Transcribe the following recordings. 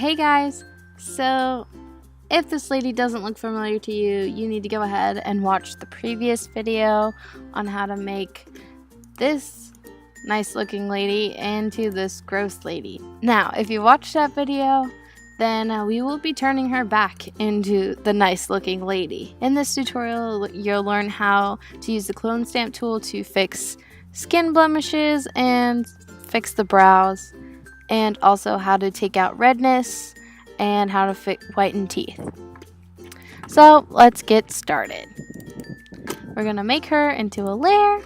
Hey guys, so if this lady doesn't look familiar to you, you need to go ahead and watch the previous video on how to make this nice looking lady into this gross lady. Now, if you watch that video, then we will be turning her back into the nice looking lady. In this tutorial, you'll learn how to use the clone stamp tool to fix skin blemishes and fix the brows, and also how to take out redness and how to whiten teeth. So let's get started. We're gonna make her into a layer.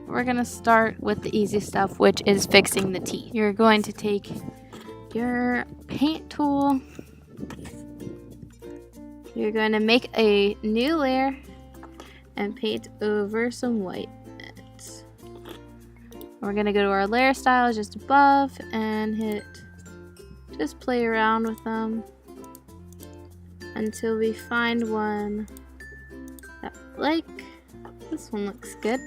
We're gonna start with the easy stuff, which is fixing the teeth. You're going to take your paint tool. You're going to make a new layer and paint over some white. We're going to go to our layer styles just above and just play around with them until we find one that we like. This one looks good.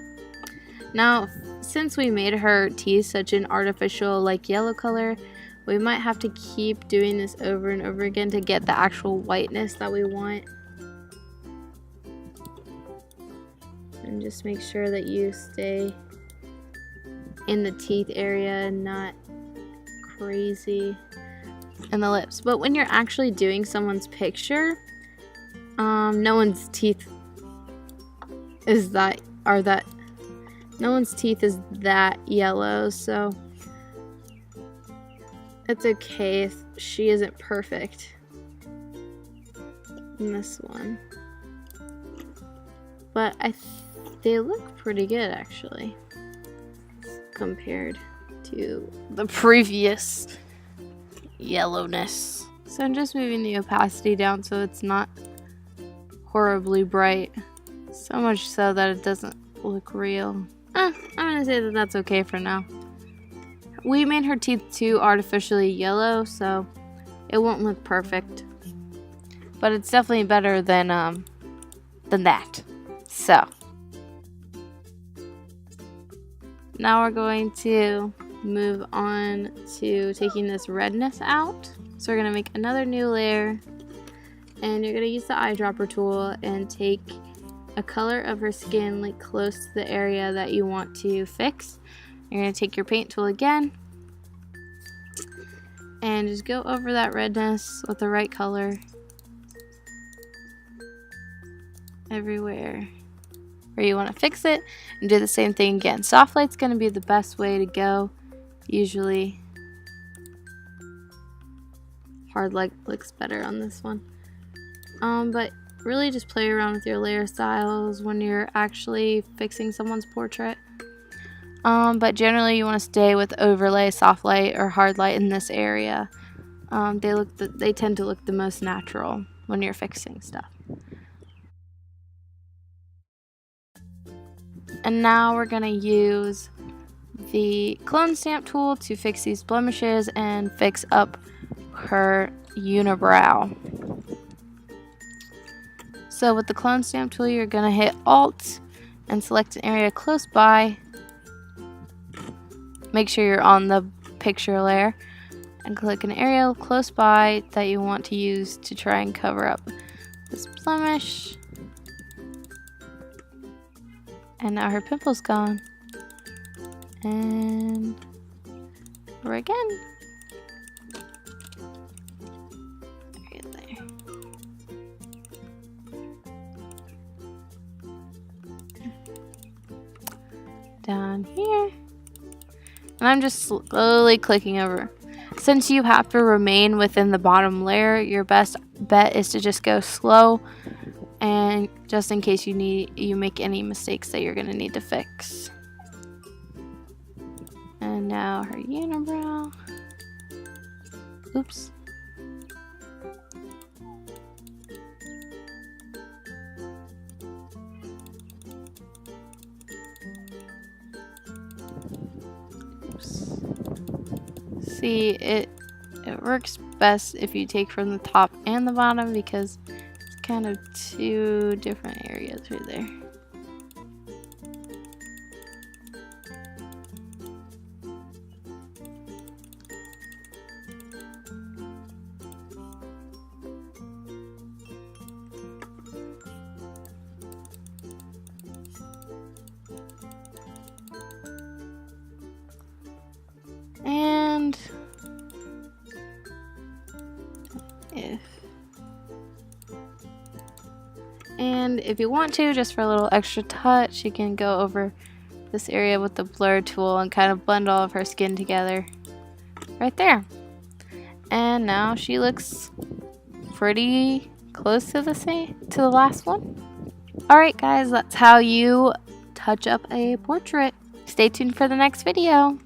Now, since we made her teeth such an artificial like yellow color, we might have to keep doing this over and over again to get the actual whiteness that we want. And just make sure that you stay in the teeth area and not crazy in the lips. But when you're actually doing someone's picture, no one's teeth is that yellow, so it's okay if she isn't perfect in this one. But they look pretty good actually compared to the previous yellowness. So I'm just moving the opacity down so it's not horribly bright, so much so that it doesn't look real. I'm gonna say that that's okay for now. We made her teeth too artificially yellow, so it won't look perfect, but it's definitely better than that. So now we're going to move on to taking this redness out. So we're going to make another new layer, and you're going to use the eyedropper tool and take a color of her skin like close to the area that you want to fix. You're going to take your paint tool again and just go over that redness with the right color everywhere where you want to fix it, and do the same thing again. Soft light's going to be the best way to go usually. Hard light looks better on this one. But really just play around with your layer styles when you're actually fixing someone's portrait. But generally you want to stay with overlay, soft light, or hard light in this area. They tend to look the most natural when you're fixing stuff. And now we're going to use the clone stamp tool to fix these blemishes and fix up her unibrow. So with the clone stamp tool, you're going to hit Alt and select an area close by. Make sure you're on the picture layer and click an area close by that you want to use to try and cover up this blemish. And now her pimple's gone. And over again. Right there. Down here. And I'm just slowly clicking over. Since you have to remain within the bottom layer, your best bet is to just go slow, and just in case you make any mistakes that you're going to need to fix. And now her unibrow. Oops. Oops. See, it works best if you take from the top and the bottom, because it's kind of two different areas right there. And if you want to, just for a little extra touch, you can go over this area with the blur tool and kind of blend all of her skin together right there. And now she looks pretty close to the last one. Alright guys, that's how you touch up a portrait. Stay tuned for the next video.